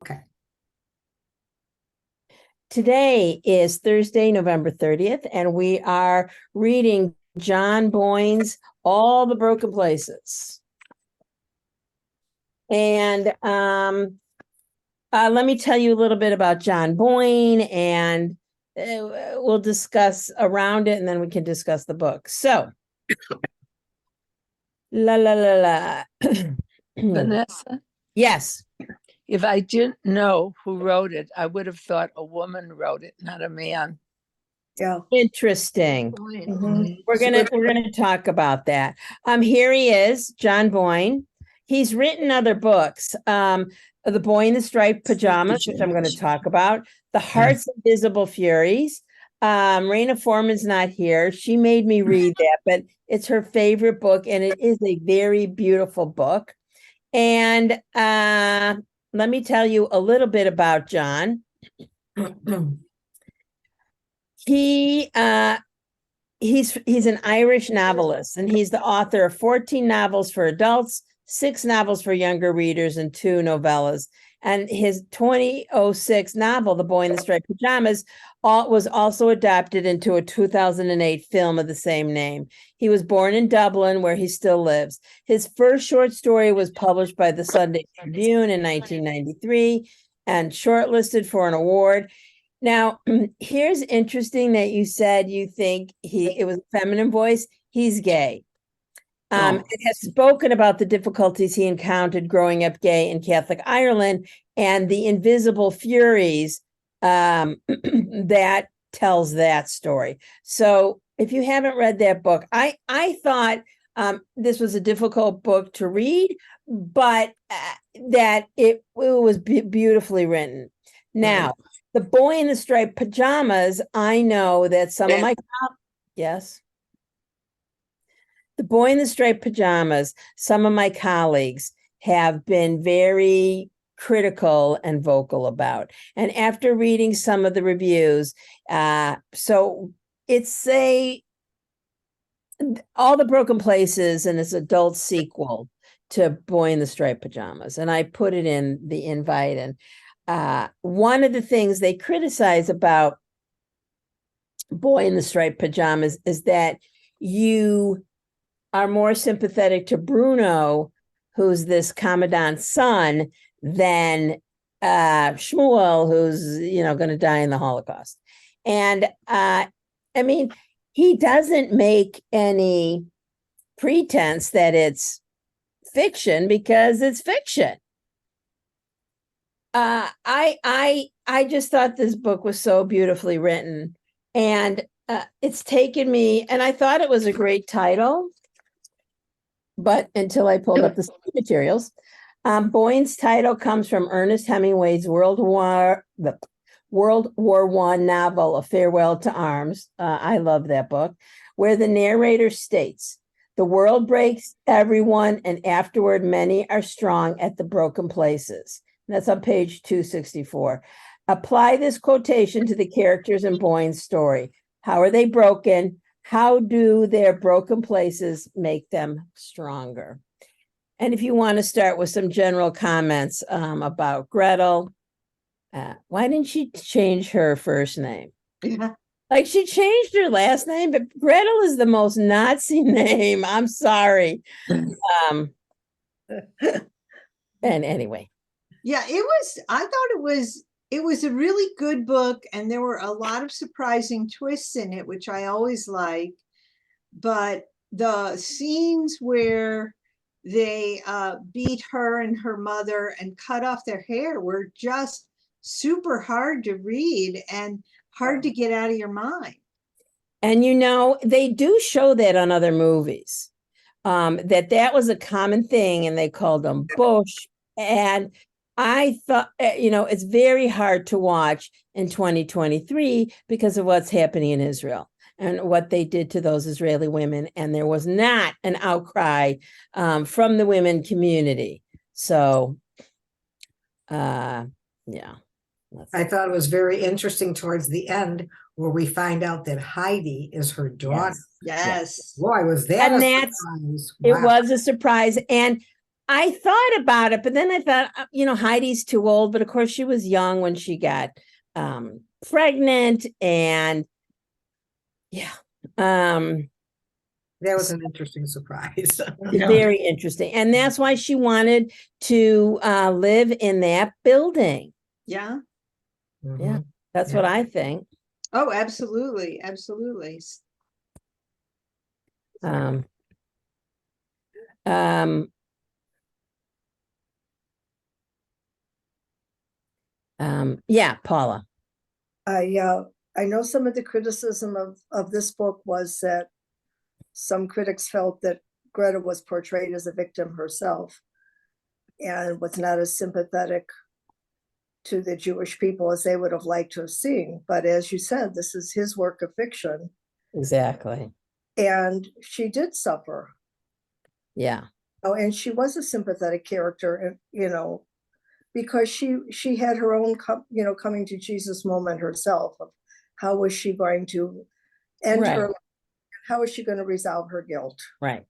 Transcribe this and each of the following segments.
Okay. Today is Thursday, November 30th, and we are reading John Boyne's All the Broken Places. And let me tell you a little bit about John Boyne, and we'll discuss around it, and then we can discuss the book. So, la. Vanessa, Yes. if I didn't know who wrote it, I would have thought a woman wrote it, not a man. Yeah. Interesting. Mhm. We're gonna talk about that. Here he is, John Boyne. He's written other books. The Boy in the Striped Pajamas, which I'm going to talk about. The Heart's Invisible Furies. Raina Foreman's not here. She made me read that, but it's her favorite book, and it is a very beautiful book. And let me tell you a little bit about John. He's an Irish novelist, and he's the author of 14 novels for adults, 6 novels for younger readers, and 2 novellas. And his 2006 novel, The Boy in the Striped Pajamas, was also adapted into a 2008 film of the same name. He was born in Dublin, where he still lives. His first short story was published by the Sunday Tribune in 1993 and shortlisted for an award. Now, here's interesting that you said you think it was a feminine voice. He's gay. It has spoken about the difficulties he encountered growing up gay in Catholic Ireland and the invisible furies that tells that story. So if you haven't read that book, I thought this was a difficult book to read, but that it was beautifully written. Now, The Boy in the Striped Pajamas, I know that some of my yes. The Boy in the Striped Pajamas, some of my colleagues have been very critical and vocal about. And after reading some of the reviews, so it's All the Broken Places, and its adult sequel to Boy in the Striped Pajamas. And I put it in the invite. And one of the things they criticize about Boy in the Striped Pajamas is that you are more sympathetic to Bruno, who's this commandant's son, than Shmuel, who's going to die in the Holocaust. And I mean, he doesn't make any pretense that it's fiction because it's fiction. I just thought this book was so beautifully written, and it's taken me, and I thought it was a great title. But until I pulled up the materials, Boyne's title comes from Ernest Hemingway's World War I novel, A Farewell to Arms. I love that book, where the narrator states, "The world breaks everyone, and afterward many are strong at the broken places." That's on page 264. Apply this quotation to the characters in Boyne's story. How are they broken? How do their broken places make them stronger? And if you want to start with some general comments about Gretel, why didn't she change her first name? Yeah. Like, she changed her last name, but Gretel is the most Nazi name. I'm sorry. And anyway. Yeah, I thought it was a really good book, and there were a lot of surprising twists in it, which I always like. But the scenes where they beat her and her mother and cut off their hair were just super hard to read and hard to get out of your mind. And they do show that on other movies, that was a common thing, and they called them Bush. And I thought, it's very hard to watch in 2023 because of what's happening in Israel and what they did to those Israeli women. And there was not an outcry from the women community. So, yeah. I thought it was very interesting towards the end where we find out that Heidi is her daughter. Yes. Boy, was that And a that's surprise. It Wow. was a surprise. And I thought about it, but then I thought, Heidi's too old, but of course she was young when she got pregnant, and yeah. That was an interesting surprise. Yeah. Very interesting. And that's why she wanted to live in that building. Yeah. Yeah, Mhm. that's Yeah. what I think. Oh, absolutely. Absolutely. Um, um, yeah, Paula. I know some of the criticism of this book was that some critics felt that Greta was portrayed as a victim herself and was not as sympathetic to the Jewish people as they would have liked to have seen. But as you said, this is his work of fiction, Exactly. and she did suffer. Yeah. Oh, and she was a sympathetic character, and because she had her own coming to Jesus moment herself of how was she going to end Right. her life, how is she going to resolve her guilt. Right.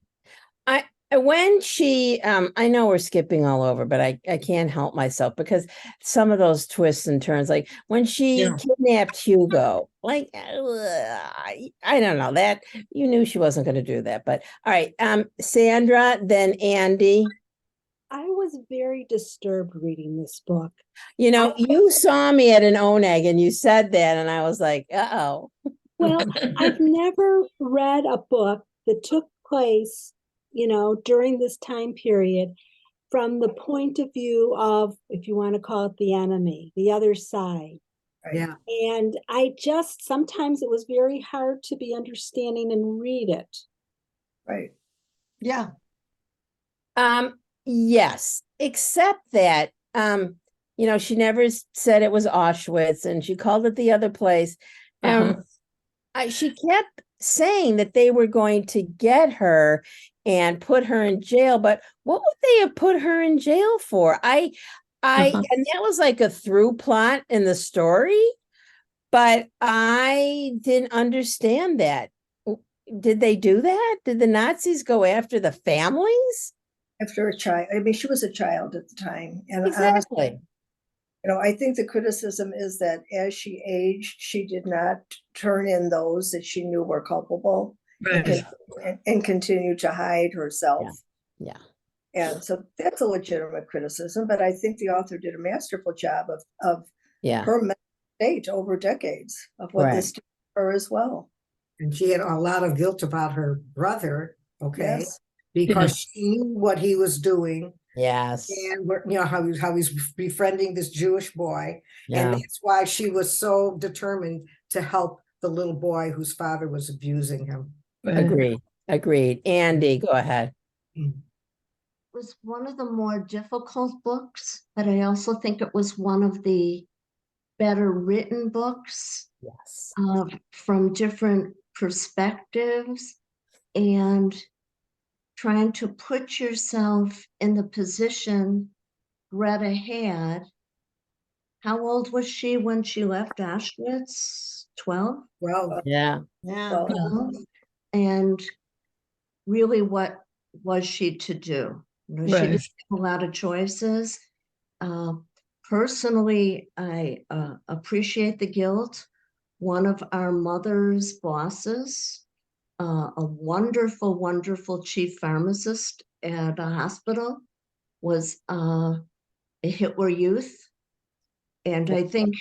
When she I know we're skipping all over, but I can't help myself because some of those twists and turns, like when she Yeah. kidnapped Hugo, like I don't know, that you knew she wasn't going to do that. But all right, Sandra, then Andy. I was very disturbed reading this book. You saw me at an ONEG and you said that, and I was like, uh-oh. Well, I've never read a book that took place, during this time period from the point of view of, if you want to call it the enemy, the other side. Yeah. And sometimes it was very hard to be understanding and read it. Right. Yeah. Yes, except that she never said it was Auschwitz, and she called it the other place. She kept saying that they were going to get her and put her in jail, but what would they have put her in jail for? And that was like a through plot in the story, but I didn't understand that. Did they do that? Did the Nazis go after the families? After a child, I mean, she was a child at the time, and honestly, Exactly. I think the criticism is that as she aged, she did not turn in those that she knew were culpable Right. and continue to hide herself. Yeah. And so that's a legitimate criticism, but I think the author did a masterful job of Yeah. her mental state over decades of what this did to her as well. And she had a lot of guilt about her brother, okay, Yes. because she knew what he was doing Yes. and how he's befriending this Jewish boy. And Yeah. that's why she was so determined to help the little boy whose father was abusing him. Agreed. Andy, go ahead. Was one of the more difficult books, but I also think it was one of the better written books Yes. from different perspectives, and trying to put yourself in the position Greta had. How old was she when she left Auschwitz? 12? Well, Yeah. Yeah. Well, And really, what was she to do? She didn't have a lot of choices. Personally, I appreciate the guilt. One of our mother's bosses, a wonderful, wonderful chief pharmacist at a hospital, was a Hitler Youth. And I think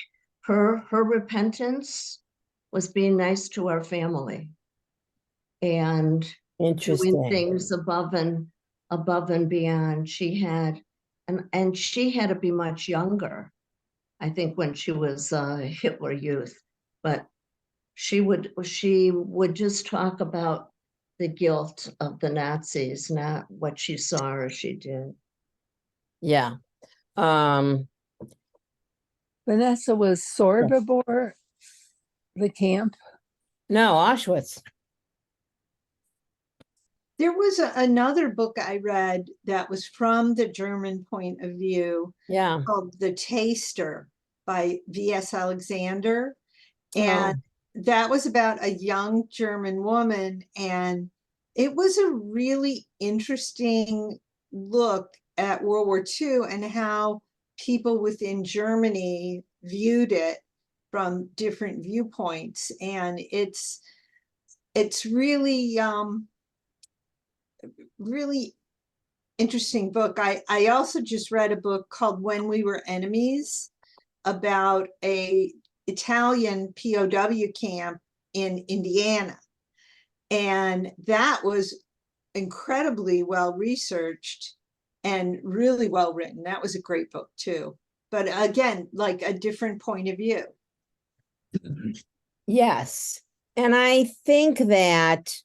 her repentance was being nice to our family and doing Interesting. things above and beyond. She had, and she had to be much younger, I think, when she was a Hitler Youth, but she would just talk about the guilt of the Nazis, not what she saw or she did. Yeah. Vanessa, was Sobibor the camp? No, Auschwitz. There was another book I read that was from the German point of view Yeah. called The Taster by V.S. Alexander. And that was about a young German woman. And it was a really interesting look at World War II and how people within Germany viewed it from different viewpoints. And it's really, really interesting book. I also just read a book called When We Were Enemies about a Italian POW camp in Indiana. And that was incredibly well researched and really well written. That was a great book too. But again, like a different point of view. Yes. And I think that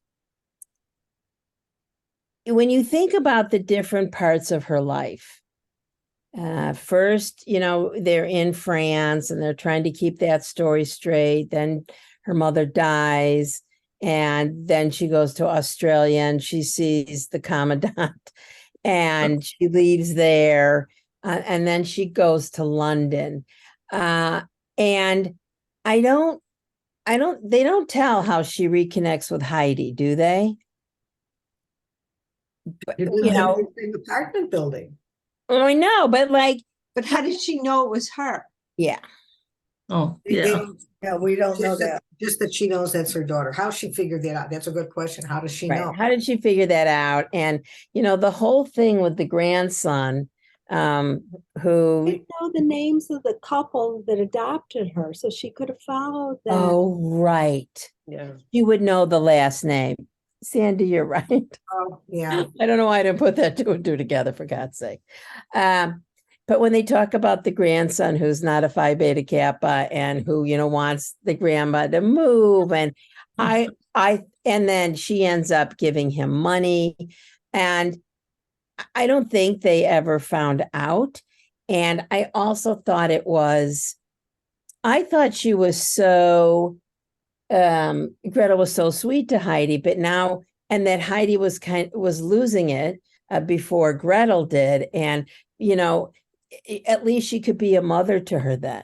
when you think about the different parts of her life, first, they're in France and they're trying to keep that story straight. Then her mother dies, and then she goes to Australia and she sees the commandant and she leaves there, and then she goes to London. And they don't tell how she reconnects with Heidi, do they? You know, in the apartment building. Oh, I know, but But how did she know it was her? yeah. Oh, They yeah. don't- Yeah, we don't know that. Just that she knows that's her daughter. How she figured that out? That's a good question. How does she know? Right. How did she figure that out? And, the whole thing with the grandson, who, I know the names of the couple that adopted her, so she could have followed them. oh, right. Yeah. You would know the last name. Sandy, you're right. Oh, yeah. I don't know why I didn't put that two and two together, for God's sake. But when they talk about the grandson who's not a Phi Beta Kappa and who, wants the grandma to move, and and then she ends up giving him money, and I don't think they ever found out. And I also thought I thought she was so, Gretel was so sweet to Heidi, but now, and that Heidi was losing it before Gretel did. And, at least she could be a mother to her then,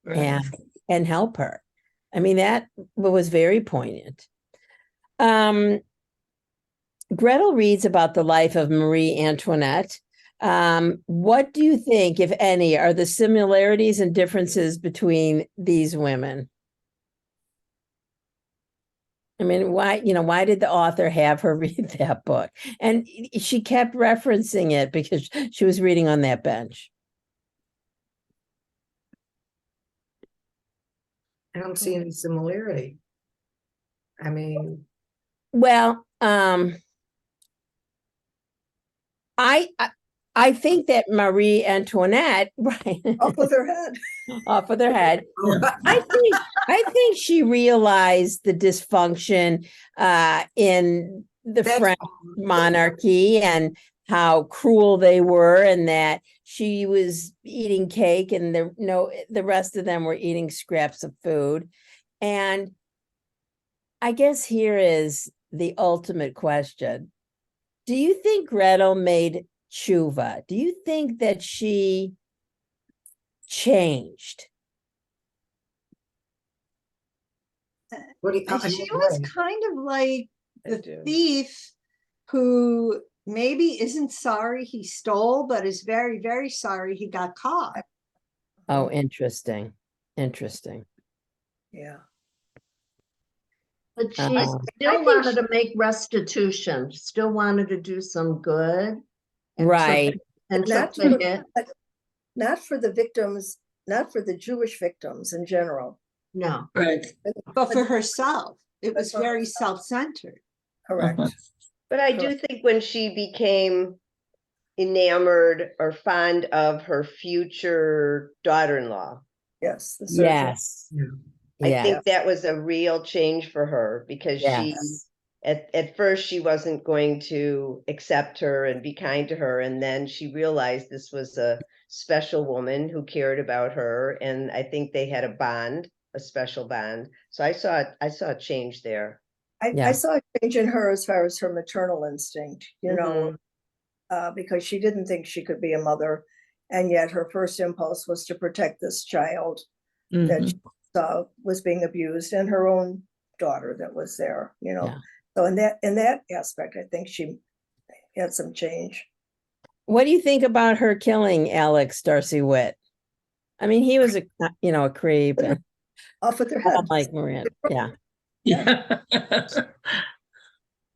Right. and help her. I mean, that was very poignant. Gretel reads about the life of Marie Antoinette. What do you think, if any, are the similarities and differences between these women? I mean, why did the author have her read that book? And she kept referencing it because she was reading on that bench. I don't see any similarity. I mean, Well, I think that Marie Antoinette, right, Off with her head. off of their head. I think she realized the dysfunction in the That's- French monarchy and how cruel they were, and that she was eating cake and the rest of them were eating scraps of food. And I guess here is the ultimate question. Do you think Gretel made tshuva? Do you think that she changed? what do you, And she was kind of like the thief who maybe isn't sorry he stole, but is very, very sorry he got caught. Oh, interesting. Interesting. Yeah. But she I still think wanted to make restitution, still wanted to do some good. and took- Right. And Not took the to- hit. Not for the victims, not for the Jewish victims in general. No. Right. But for herself, it was But for very herself. self-centered. Correct. But I do think when she became enamored or fond of her future daughter-in-law, Yes. The surgeon. Yes. I Yeah. think that was a real change for her because she, Yes. at first, she wasn't going to accept her and be kind to her. And then she realized this was a special woman who cared about her. And I think they had a bond, a special bond. So I saw a change there. Yeah. I saw a change in her as far as her maternal instinct, Mhm. because she didn't think she could be a mother. And yet her first impulse was to protect this child that she saw was being abused, and her own daughter that was there, Yeah. So in that aspect, I think she had some change. What do you think about her killing Alex Darcy Witt? I mean, he was a creep. And Off with their I head. don't like Maria. Yeah. Yeah.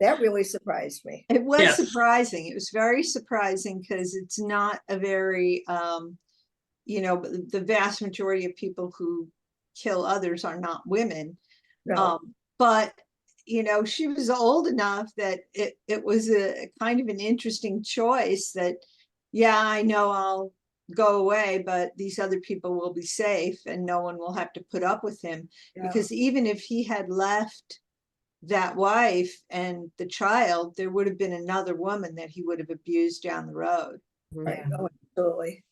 That really surprised me. It was Yes. surprising. It was very surprising because it's not a very, the vast majority of people who kill others are not women. No, But, she was old enough that it was a kind of an interesting choice that, yeah, I know I'll go away, but these other people will be safe and no one will have to put up with him. yeah, Because even if he had left that wife and the child, there would have been another woman that he would have abused down the road. right, Yeah. no, absolutely.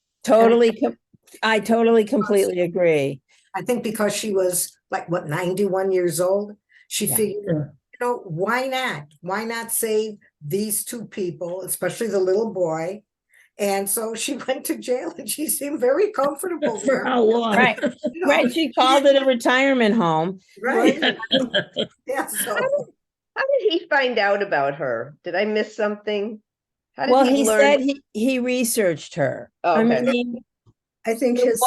I totally completely agree. I think because she was like, what, 91 years old? She Yeah. figured, why not? Why not save these two people, especially the little boy? And so she went to jail and she seemed very comfortable For there. how long? Right. Right. She called it a retirement home. Right. Yeah. Yeah, so How did he find out about her? Did I miss something? How did Well, he he learn? said he researched her. Oh, I okay. mean, I think his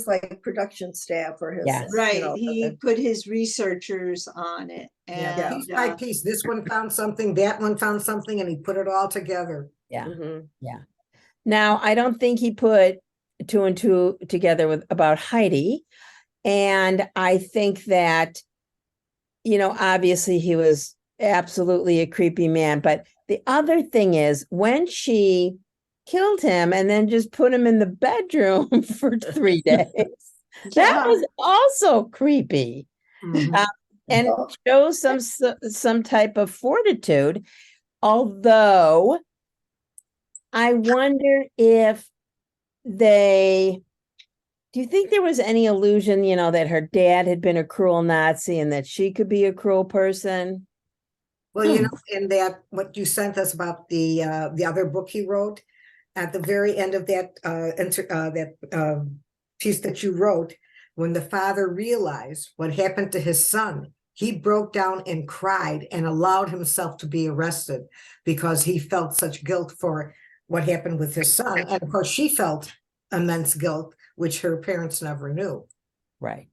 like production staff or his. Yes. Right, he put his researchers on it yeah, piece and, by piece, this one found something, that one found something, and he put it all together. yeah. Mhm. Now, I don't think he put two and two together about Heidi. And I think that, obviously he was absolutely a creepy man. But the other thing is when she killed him and then just put him in the bedroom for 3 days, that yeah, was also creepy. Mhm. And Well- it shows some type of fortitude. Although I wonder if do you think there was any illusion, that her dad had been a cruel Nazi and that she could be a cruel person? Well, in that, what you sent us about the other book he wrote, at the very end of that piece that you wrote, when the father realized what happened to his son, he broke down and cried and allowed himself to be arrested because he felt such guilt for what happened with his son. And of course, she felt immense guilt, which her parents never knew. Right.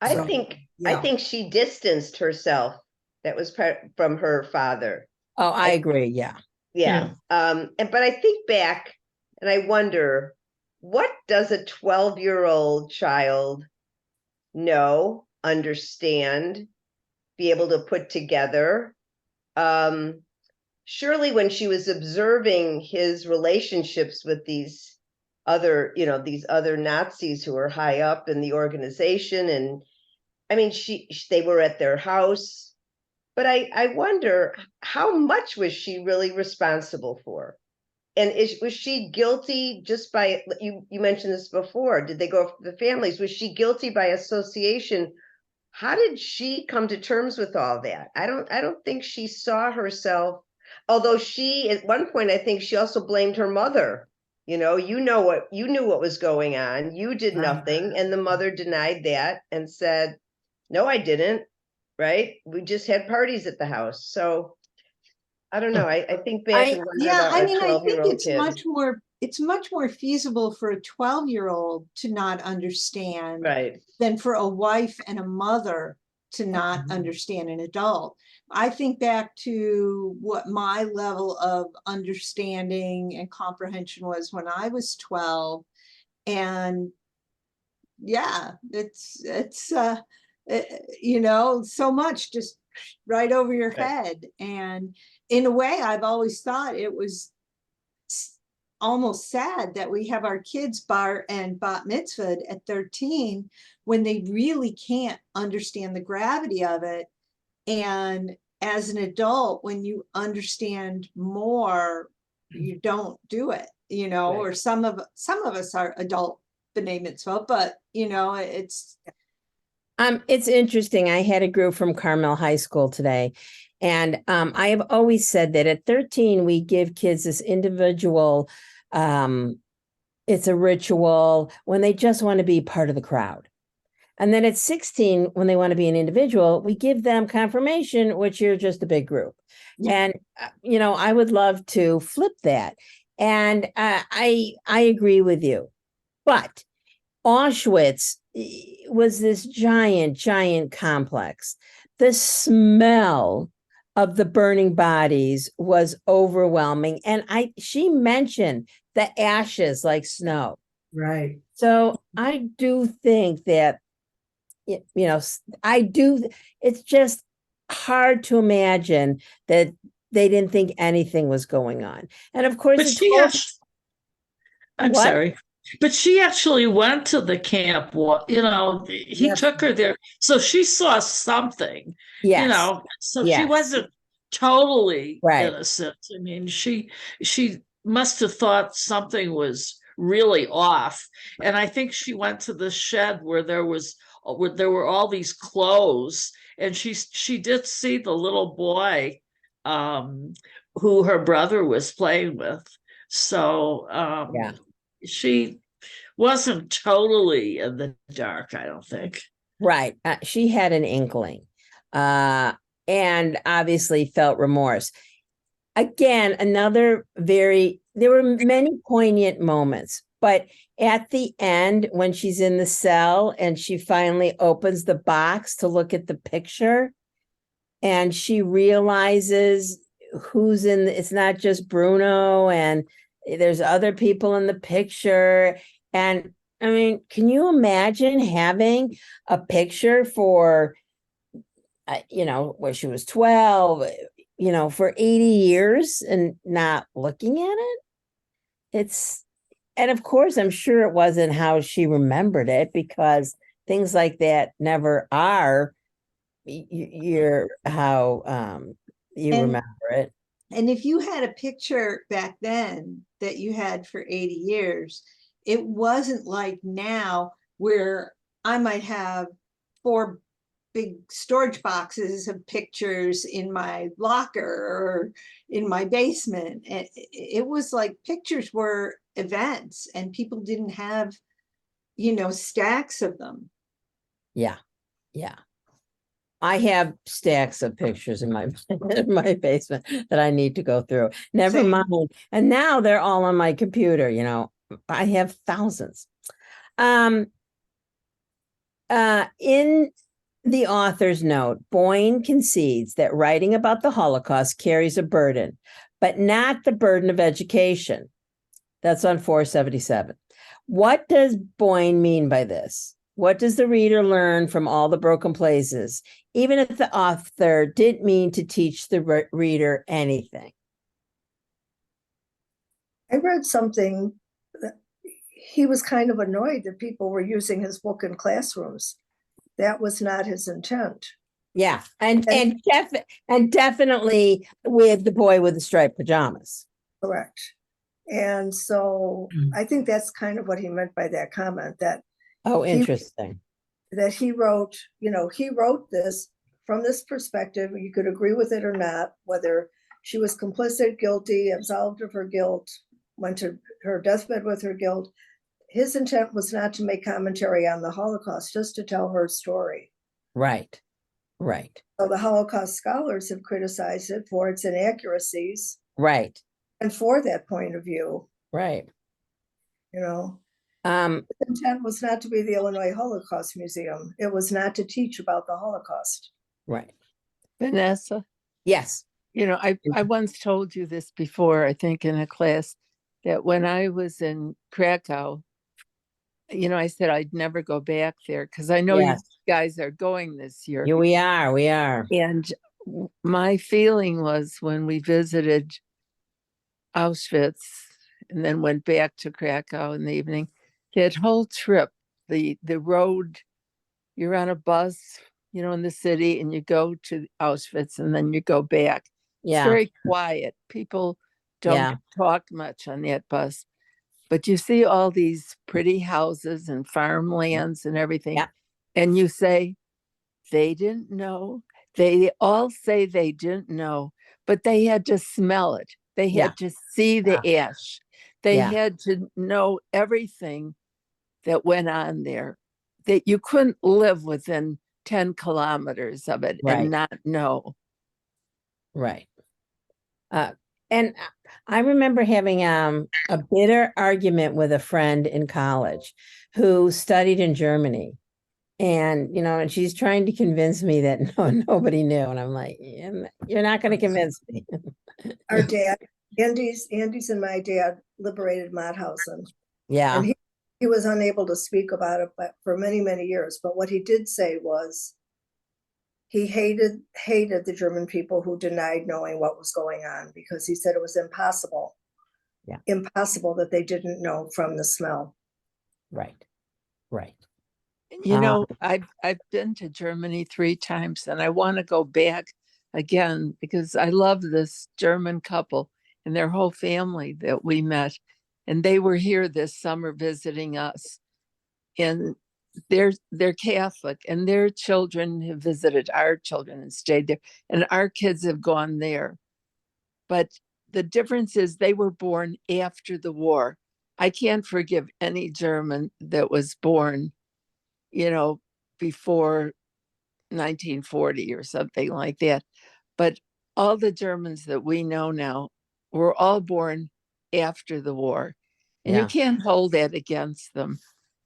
I So, think yeah. she distanced herself. That was from her father. Oh, I agree. Yeah. Yeah. But I think back and I wonder, what does a 12-year-old child know, understand, be able to put together? Surely when she was observing his relationships with these other Nazis who were high up in the organization, and I mean, they were at their house, but I wonder, how much was she really responsible for? And was she guilty just by, you mentioned this before, did they go for the families? Was she guilty by association? How did she come to terms with all that? I don't think she saw herself, although she, at one point, I think she also blamed her mother. You knew what was going on. You did Right. nothing. And the mother denied that and said, no, I didn't. Right. We just had parties at the house. So I don't know. I think back and wonder yeah, about I a mean, I think 12-year-old it's kid. much more feasible for a 12-year-old to not understand Right. than for a wife and a mother to not Mhm. understand an adult. I think back to what my level of understanding and comprehension was when I was 12. And yeah, it's so much just right over your Right. head. And in a way, I've always thought it was almost sad that we have our kids bar and bat mitzvah at 13 when they really can't understand the gravity of it. And as an adult, when you understand more, you don't do it, Right. or some of us are adult b'nai mitzvah, but It's interesting. I had a group from Carmel High School today, and I have always said that at 13, we give kids this individual, it's a ritual when they just want to be part of the crowd. And then at 16, when they want to be an individual, we give them confirmation, which you're just a big group. And, I would love to flip that. And I agree with you. But Auschwitz was this giant, giant complex. The smell of the burning bodies was overwhelming. And she mentioned the ashes like snow. Right. So I do think that, it's just hard to imagine that they didn't think anything was going on. And of course, But I'm What? sorry. But she actually went to the camp. He Yes. took her there. So she saw something, yes, so she Yes. wasn't totally Right. innocent. I mean, she must have thought something was really off. And I think she went to the shed where there were all these clothes, and she did see the little boy who her brother was playing with. So Yeah. she wasn't totally in the dark, I don't think. Right. She had an inkling, and obviously felt remorse. Again, there were many poignant moments, but at the end, when she's in the cell and she finally opens the box to look at the picture, and she realizes who's it's not just Bruno, and there's other people in the picture. And I mean, can you imagine having a picture for, where she was 12, for 80 years and not looking at it? And of course, I'm sure it wasn't how she remembered it, because things like that never are you're how you And- remember it. And if you had a picture back then that you had for 80 years, it wasn't like now where I might have 4 big storage boxes of pictures in my locker or in my basement. It was like pictures were events and people didn't have, stacks of them. Yeah. I have stacks of pictures in my in my basement that I need to go through. Never Same. mind. And now they're all on my computer, I have thousands. In the author's note, Boyne concedes that writing about the Holocaust carries a burden, but not the burden of education. That's on 477. What does Boyne mean by this? What does the reader learn from all the broken places, even if the author didn't mean to teach the reader anything? I read something that he was kind of annoyed that people were using his book in classrooms. That was not his intent. Yeah, and definitely with the boy with the striped pajamas. Correct. And so I think that's kind of what he meant by that comment, that Oh, interesting. he wrote, he wrote this from this perspective. You could agree with it or not, whether she was complicit, guilty, absolved of her guilt, went to her deathbed with her guilt. His intent was not to make commentary on the Holocaust, just to tell her story. Right. So the Holocaust scholars have criticized it for its inaccuracies. Right. And for that point of view. Right. The intent was not to be the Illinois Holocaust Museum. It was not to teach about the Holocaust. Right. Vanessa, Yes. I once told you this before, I think in a class, that when I was in Krakow, I said I'd never go back there because I know Yes. you guys are going this year. Yeah, we are. And my feeling was when we visited Auschwitz and then went back to Krakow in the evening, that whole trip, the road, you're on a bus, in the city, and you go to Auschwitz and then you go back. Yeah. It's very quiet. People don't talk much on that bus. But you see all these pretty houses and farmlands and everything. Yeah. And you say, they didn't know. They all say they didn't know, but they had to smell it. They had to see the ash. They had to know everything that went on there. that you couldn't live within 10 kilometers of it Right. and not know. Right. And I remember having a bitter argument with a friend in college who studied in Germany. And, and she's trying to convince me that nobody knew. And I'm like, you're not going to convince me. Our dad, Andy's and my dad liberated Mauthausen. Yeah. And he was unable to speak about it but for many, many years. But what he did say was he hated the German people who denied knowing what was going on, because he said it was impossible. Yeah. Impossible that they didn't know from the smell. Right. Right. You know, I've been to Germany 3 times and I want to go back again because I love this German couple and their whole family that we met. And they were here this summer visiting us. And they're Catholic, and their children have visited our children and stayed there. And our kids have gone there. But the difference is they were born after the war. I can't forgive any German that was born, before 1940 or something like that. But all the Germans that we know now were all born after the war. And you can't hold that against them.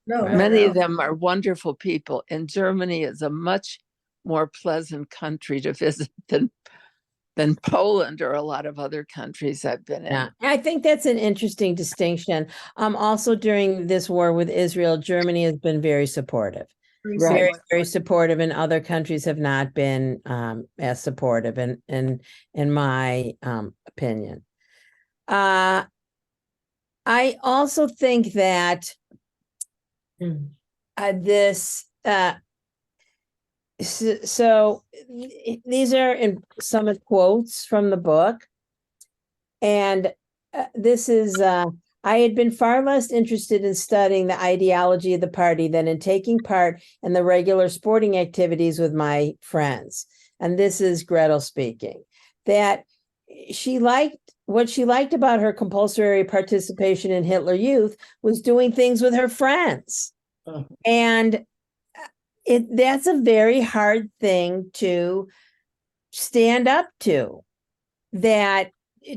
No, Many of them are wonderful people. And Germany is a much more pleasant country to visit than Poland or a lot of other countries I've been in. Yeah, I think that's an interesting distinction. Also, during this war with Israel, Germany has been very supportive. Very, very supportive, and other countries have not been as supportive, in my opinion. I also think that this so these are in some of quotes from the book, and this is I had been far less interested in studying the ideology of the party than in taking part in the regular sporting activities with my friends. And this is Gretel speaking, that what she liked about her compulsory participation in Hitler Youth was doing things with her friends. And that's a very hard thing to stand up to, that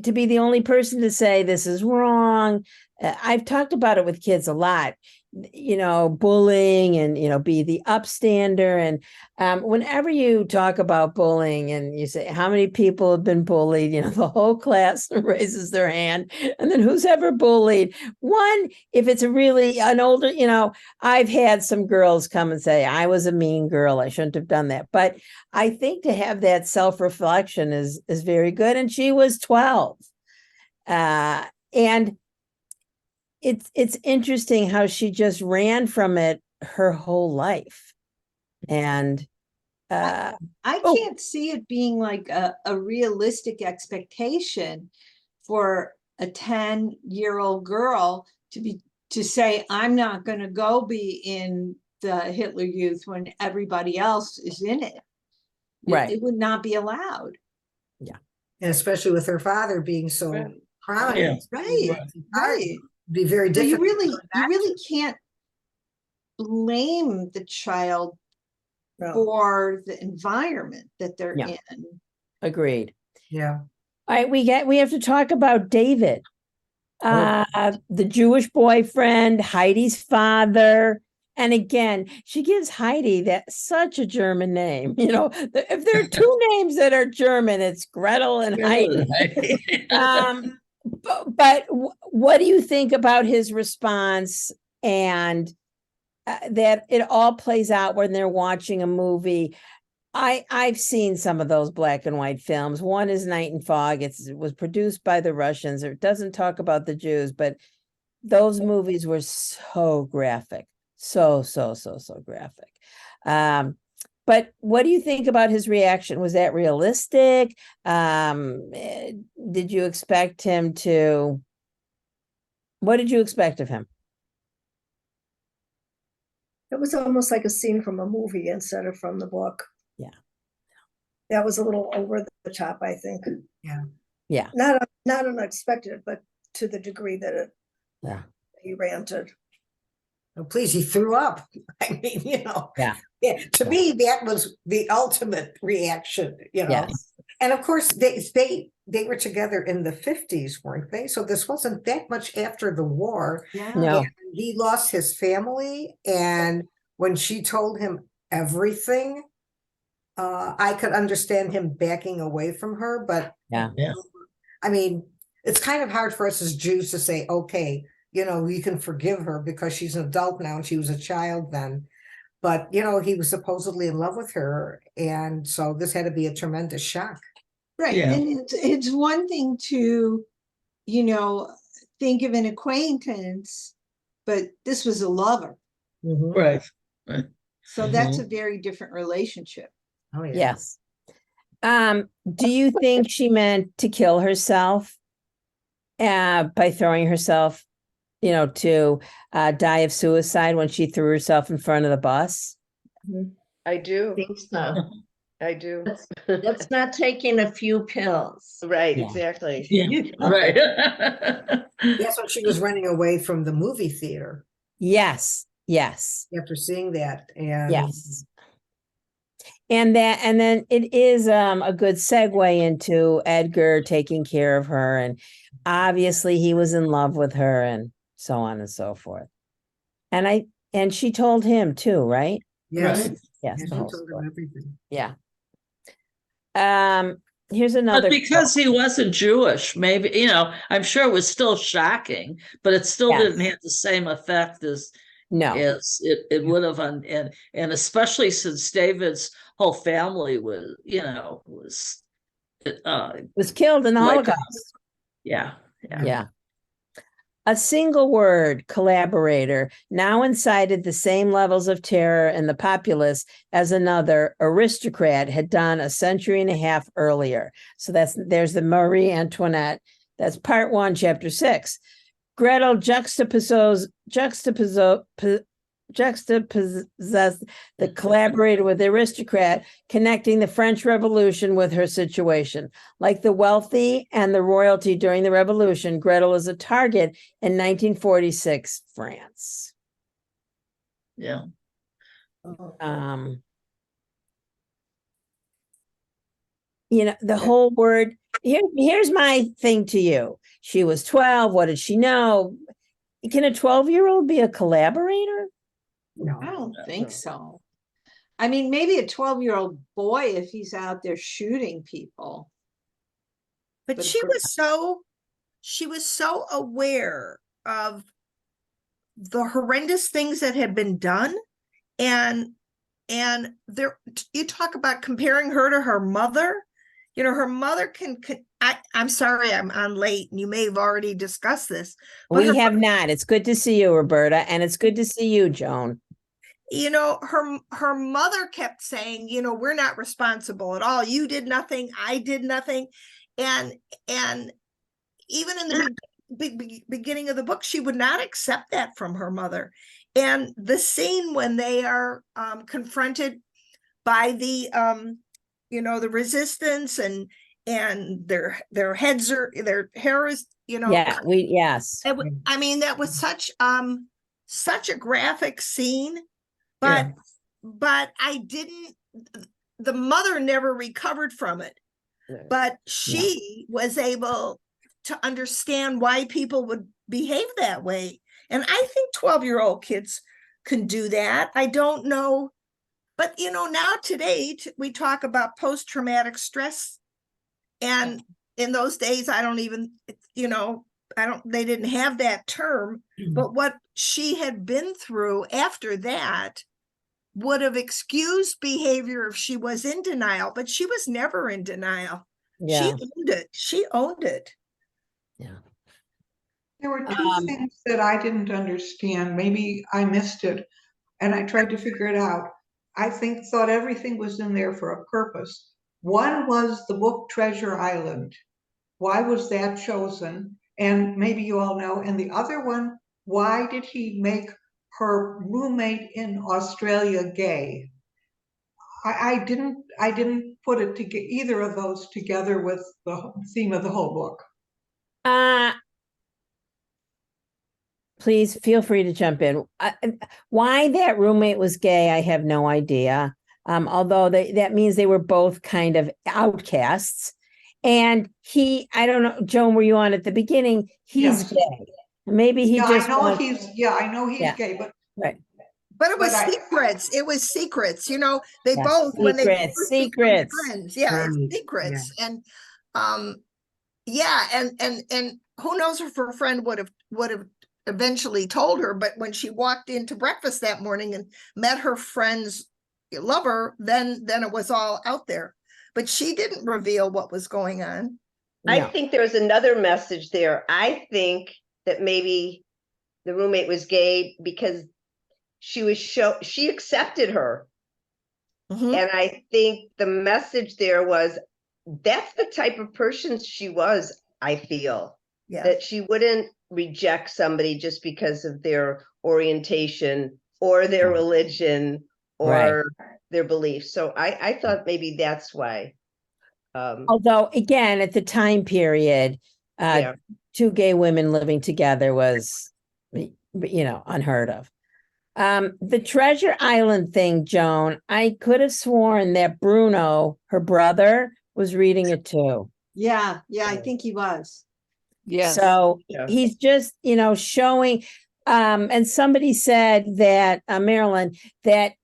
to be the only person to say this is wrong. I've talked about it with kids a lot, bullying and, be the upstander. And whenever you talk about bullying and you say, how many people have been bullied, the whole class raises their hand. And then who's ever bullied? One, if it's an older, I've had some girls come and say, I was a mean girl, I shouldn't have done that. But I think to have that self-reflection is very good. And she was 12. And it's interesting how she just ran from it her whole life. And I can't see it being like a realistic expectation for a 10-year-old girl to say, I'm not going to go be in the Hitler Youth when everybody else is in it. Right. It would not be allowed. Yeah. And especially with her father being so prominent. Right. Be very So difficult. you really can't blame the child for the environment that they're in. Agreed. Yeah. All right, we have to talk about David, the Jewish boyfriend, Heidi's father. And again, she gives Heidi such a German name. If there are 2 names that are German, it's Gretel and Heidi. But what do you think about his response, and that it all plays out when they're watching a movie? I've seen some of those black and white films. One is Night and Fog. It was produced by the Russians. It doesn't talk about the Jews, but those movies were so graphic. So graphic. But what do you think about his reaction? Was that realistic? Did you expect him to? What did you expect of him? It was almost like a scene from a movie instead of from the book. Yeah. That was a little over the top, I think. Yeah. Not unexpected, but to the degree that he ranted. Oh, please, he threw up. I mean, Yeah. Yeah, to Yeah. me, that was the ultimate reaction, Yes. And of course, they were together in the 50s, weren't they? So this wasn't that much after the war. No. And he lost his family. And when she told him everything, I could understand him backing away from her. But Yeah. I mean, it's kind of hard for us as Jews to say, okay, you can forgive her because she's an adult now and she was a child then. But, he was supposedly in love with her. And so this had to be a tremendous shock. Right. Yeah. And it's one thing to, think of an acquaintance, but this was a lover. Right. Right. So that's a very different relationship. Oh, yeah. Yes. Do you think she meant to kill herself by throwing herself, to die of suicide when she threw herself in front of the bus? I I do. think so. I do. That's not taking a few pills. Right, Yeah. exactly. Yeah. Right. That's when she was running away from the movie theater Yes. Yes. after seeing that. And Yes. And then it is a good segue into Edgar taking care of her, and obviously he was in love with her and so on and so forth. And she told him too, right? yes, Right. Yes, and the he whole told him story. everything. Yeah. Here's But another because he wasn't Jewish, maybe, I'm sure it was still shocking, but it still Yes. didn't have the same effect as no. it would have on and especially since David's whole family was Was killed in the like Holocaust. yeah. Yeah. A single word, collaborator, now incited the same levels of terror in the populace as another aristocrat had done a century and a half earlier. So there's the Marie Antoinette. That's part 1, chapter 6. Gretel juxtaposed the collaborator with the aristocrat, connecting the French Revolution with her situation. Like the wealthy and the royalty during the Revolution, Gretel is a target in 1946 France. Yeah. The whole word. Here's my thing to you. She was 12. What did she know? Can a 12-year-old be a collaborator? No. I don't think so. I mean, maybe a 12-year-old boy if he's out there shooting people. But But she for- was so aware of the horrendous things that had been done. And there, you talk about comparing her to her mother. Her mother I'm sorry, I'm on late, and you may have already discussed this. But We have not. It's good to see you, Roberta, and it's good to see you, Joan. Her mother kept saying, we're not responsible at all. You did nothing. I did nothing. And even in the beginning of the book, she would not accept that from her mother. And the scene when they are confronted by the the resistance and their heads are, their hair is, Yeah, yes. I mean, that was such a graphic scene, but I didn't, the mother never recovered from it, but she was able to understand why people would behave that way. And I think 12-year-old kids can do that. I don't know. But, now today we talk about post-traumatic stress. And in those days, I don't even, they didn't have that term. But what she had been through after that would have excused behavior if she was in denial, but she was never in denial. Yeah. She owned it. She owned it. Yeah. There were two things that I didn't understand. Maybe I missed it and I tried to figure it out. I thought everything was in there for a purpose. One was the book Treasure Island. Why was that chosen? And maybe you all know. And the other one, why did he make her roommate in Australia gay? I didn't put it to either of those together with the theme of the whole book. please feel free to jump in. Why that roommate was gay, I have no idea. Although that means they were both kind of outcasts. And I don't know, Joan, were you on at the beginning? He's Yes. gay. Maybe he Yeah, just I know wants- I know he's Yeah. gay, but right. But it was But I- secrets. It was secrets, they Yeah, both, when they secrets, first became secrets. friends, yeah, it's Right, secrets. And, yeah, and who knows if her friend would have eventually told her, but when she walked into breakfast that morning and met her friend's lover, then it was all out there. But she didn't reveal what was going on. I No. think there's another message there. I think that maybe the roommate was gay because she accepted her. Mhm. And I think the message there was that's the type of person she was, I feel. Yeah. That she wouldn't reject somebody just because of their orientation or their religion or their beliefs. So I thought maybe that's why. Although, again, at the time period, Yeah. two gay women living together was, unheard of. The Treasure Island thing, Joan, I could have sworn that Bruno, her brother, was reading it too. Yeah, I think he was. Yes. So Yeah. he's just, showing, and somebody said that, Marilyn, that,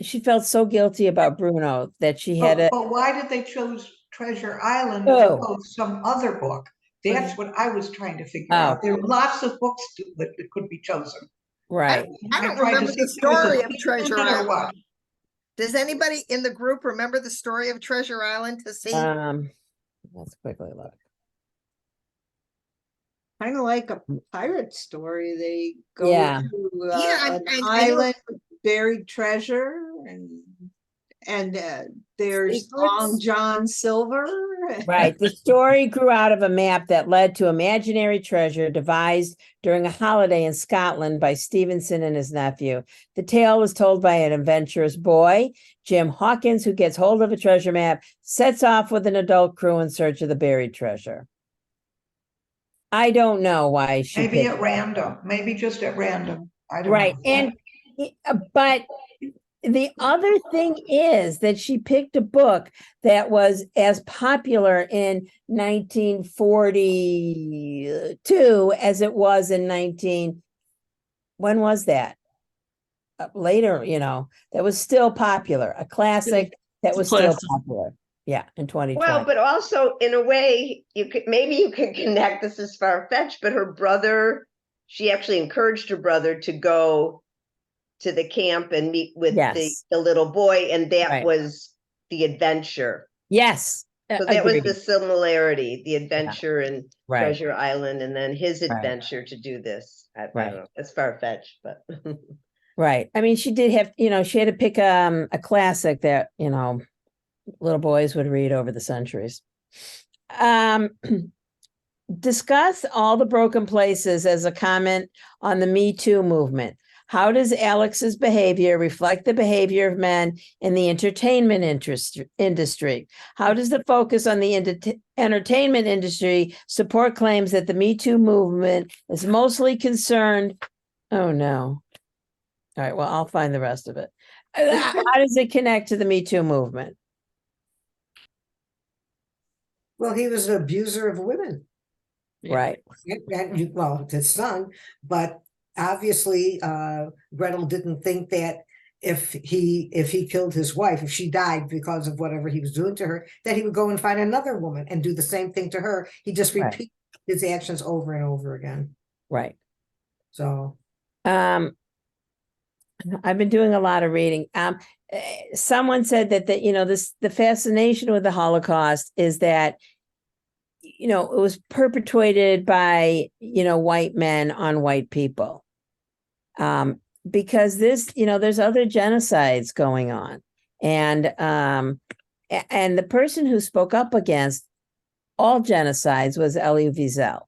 she felt so guilty about Bruno that she had but why did they choose Treasure Island as Oh. opposed to some other book? That's what I was trying to figure Oh. out. There were lots of books that could be chosen. right. I don't tried to remember see the if there was a story of theme Treasure in it or Island. what. Does anybody in the group remember the story of Treasure Island to see? Let's quickly look. Kind of like a pirate story. They go Yeah. to Yeah, an I know. island with buried treasure, and there's Secrets? Long John Silver. Right. The story grew out of a map that led to imaginary treasure devised during a holiday in Scotland by Stevenson and his nephew. The tale was told by an adventurous boy, Jim Hawkins, who gets hold of a treasure map, sets off with an adult crew in search of the buried treasure. I don't know why she Maybe picked at random, maybe just at random. I don't right. know. And but the other thing is that she picked a book that was as popular in 1942 as it was in when was that? Later, that was still popular, a classic that was still Classic. popular. Yeah, in 2020. Well, but also in a way, you could connect, this is far-fetched, but her brother, she actually encouraged her brother to go to the camp and meet with Yes. the little boy, and that Right. was the adventure. Yes. So that was agreed. the similarity, the adventure in Right. Treasure Island, and then his Right. adventure to do this. I Right. don't know, it's far-fetched, but Right. I mean, she did have, she had to pick a classic that, little boys would read over the centuries. Discuss all the broken places as a comment on the Me Too movement. How does Alex's behavior reflect the behavior of men in the entertainment industry? How does the focus on the entertainment industry support claims that the Me Too movement is mostly concerned? Oh, no. All right, well, I'll find the rest of it. How does it connect to the Me Too movement? Well, he was an abuser of women. Yeah. Right. Well, his son, but obviously Gretel didn't think that if he killed his wife, if she died because of whatever he was doing to her, that he would go and find another woman and do the same thing to her. He just Right. repeated his actions over and over again. Right. So I've been doing a lot of reading. Someone said that the fascination with the Holocaust is that it was perpetrated by white men on white people. Because there's other genocides going on, and the person who spoke up against all genocides was Elie Wiesel.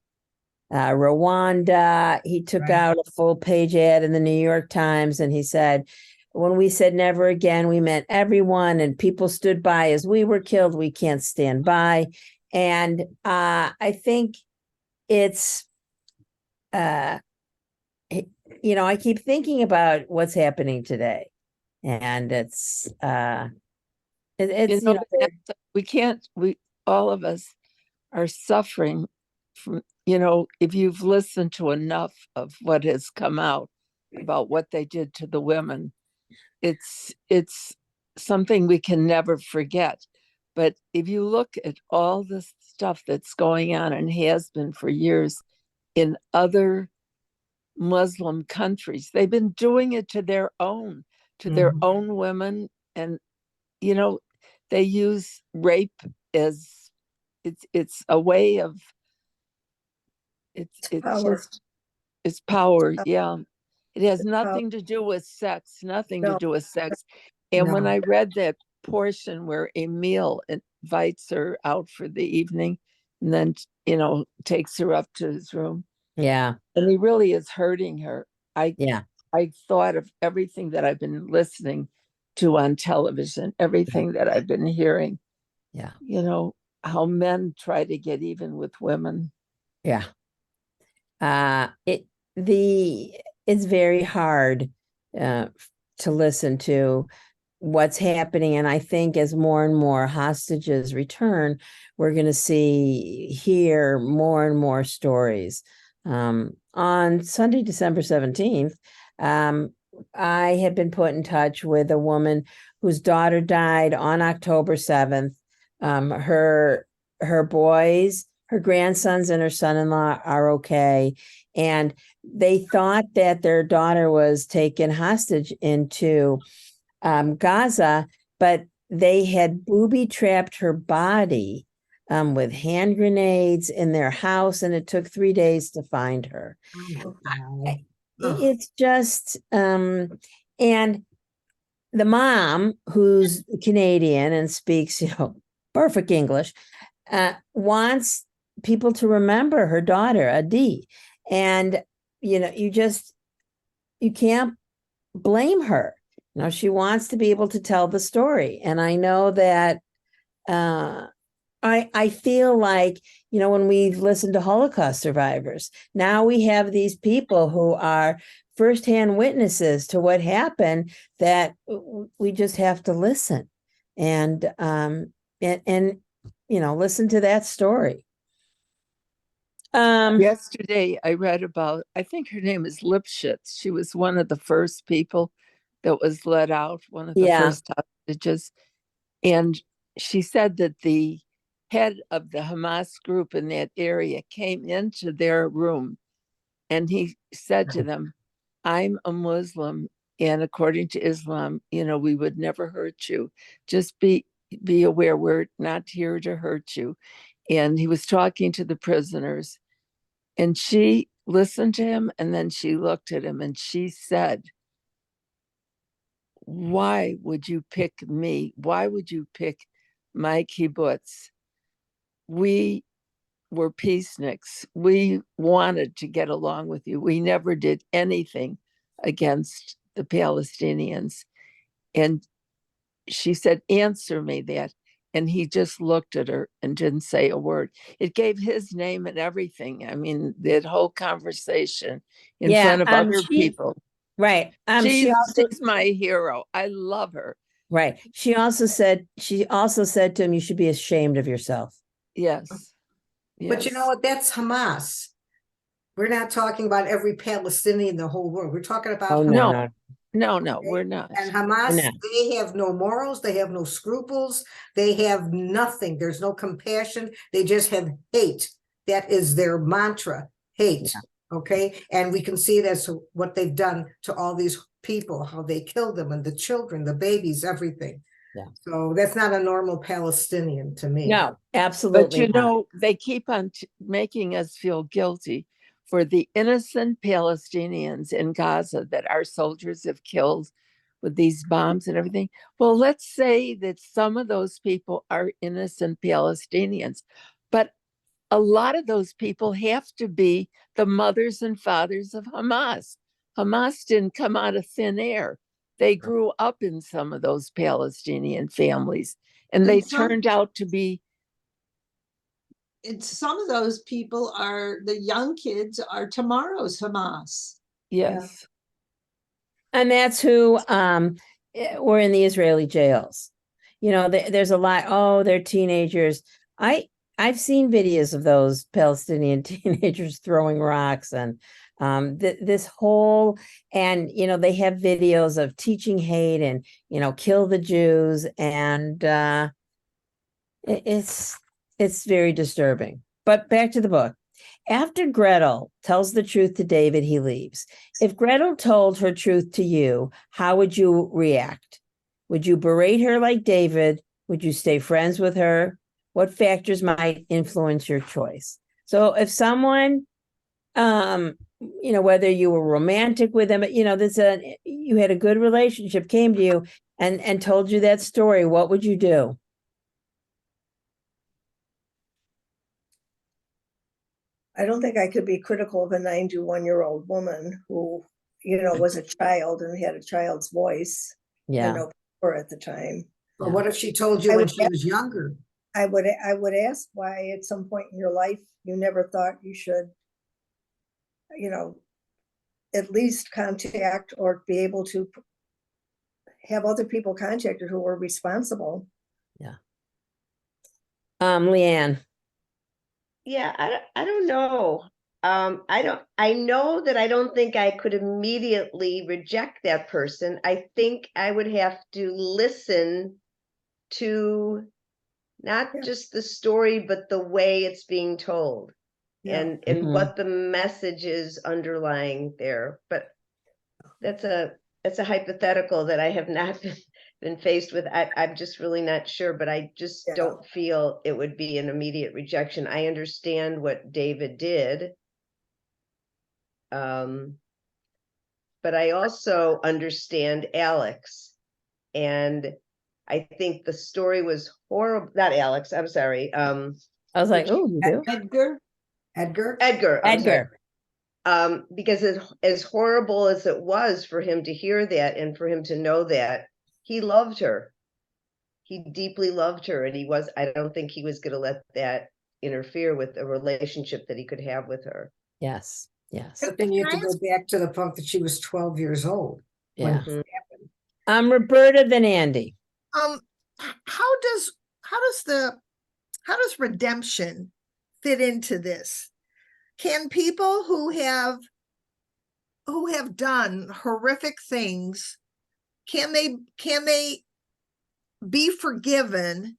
Rwanda, he took Right. out a full-page ad in the New York Times, and he said, when we said never again, we meant everyone, and people stood by as we were killed. We can't stand by. And I think it's you know, I keep thinking about what's happening today, and it's you know, we can't, we, all of us are suffering from, you know, if you've listened to enough of what has come out about what they did to the women, it's something we can never forget. But if you look at all the stuff that's going on and has been for years in other Muslim countries, they've been doing it to their own, women. And, you know, they use rape as it's a way of it's Power. just it's power. Power. Yeah. It has It's power. nothing to do with sex, nothing to No. do with sex. And when No. I read that portion where Emil invites her out for the evening and then, you know, takes her up to his room, yeah, and he really is hurting her. yeah, I thought of everything that I've been listening to on television, everything that I've been hearing, yeah, you know, how men try to get even with women. yeah. It the it's very hard to listen to what's happening, and I think as more and more hostages return, we're going to hear more and more stories. On Sunday, December 17th, I had been put in touch with a woman whose daughter died on October 7th. Her boys, her grandsons, and her son-in-law are okay, and they thought that their daughter was taken hostage into Gaza, but they had booby trapped her body with hand grenades in their house, and it took 3 days to find her. Oh my God. It's just and the mom, who's Canadian and speaks, you know, perfect English, wants people to remember her daughter, Adi. And, you know, you can't blame her. You know, she wants to be able to tell the story. And I know that I feel like, you know, when we've listened to Holocaust survivors, now we have these people who are firsthand witnesses to what happened, that we just have to listen and you know, listen to that story. Yesterday, I read about, I think her name is Lipschitz. She was one of the first people that was let out, one of the Yeah. first hostages. And she said that the head of the Hamas group in that area came into their room and he said to them, I'm a Muslim, and according to Islam, you know, we would never hurt you. Just be aware, we're not here to hurt you. And he was talking to the prisoners, and she listened to him, and then she looked at him and she said, why would you pick me? Why would you pick my kibbutz? We were peaceniks. We wanted to get along with you. We never did anything against the Palestinians. And she said, answer me that. And he just looked at her and didn't say a word. It gave his name and everything. I mean, that whole conversation in front of other people. Right. She's my hero. I love her. Right. She also said to him, you should be ashamed of yourself. Yes. But you know what? That's Hamas. We're not talking about every Palestinian in the whole world. We're talking about Oh, Hamas. No, we're not. And Hamas, they have no morals, they have no scruples, they have nothing. There's no compassion. They just have hate. That is their mantra, hate. Yeah. Okay. And we can see it as what they've done to all these people, how they killed them, and the children, the babies, everything. Yeah. So that's not a normal Palestinian to me. No, absolutely. But you know, they keep on making us feel guilty for the innocent Palestinians in Gaza that our soldiers have killed with these bombs and everything. Well, let's say that some of those people are innocent Palestinians, but a lot of those people have to be the mothers and fathers of Hamas. Hamas didn't come out of thin air. They grew up in some of those Palestinian families, and they turned out to be some of those people are, the young kids are tomorrow's Hamas. Yes. And that's who were in the Israeli jails. You know, there's a lot, oh, they're teenagers. I've seen videos of those Palestinian teenagers throwing rocks and this whole, and you know, they have videos of teaching hate and, you know, kill the Jews, and it's very disturbing. But back to the book. After Gretel tells the truth to David, he leaves. If Gretel told her truth to you, how would you react? Would you berate her like David? Would you stay friends with her? What factors might influence your choice? So if someone, you know, whether you were romantic with them, you know, you had a good relationship, came to you and told you that story, what would you do? I don't think I could be critical of a 91-year-old woman who, you know, was a child and had a child's voice. Yeah. You know, her at the time. But what if she told you I when would she was younger? I would ask why at some point in your life you never thought you should, you know, at least contact or be able to have other people contacted who were responsible. Yeah. Leanne. Yeah, I don't know. I know that I don't think I could immediately reject that person. I think I would have to listen to not just the story, but the way it's being told, and what the message is underlying there. But that's a hypothetical that I have not been faced with. I'm just really not sure, but I just don't feel it would be an immediate rejection. I understand what David did. But I also understand Alex, and I think the story was horrible. Not Alex, I'm sorry. I was like, oh, you do? Edgar. I'm sorry. Because as horrible as it was for him to hear that and for him to know that, he loved her. He deeply loved her, and I don't think he was going to let that interfere with a relationship that he could have with her. Yes. Yes. But then you have to go back to the point that she was 12 years old. Yeah. When this happened. Roberta, then Andy. How does redemption fit into this? Can people who have done horrific things, can they be forgiven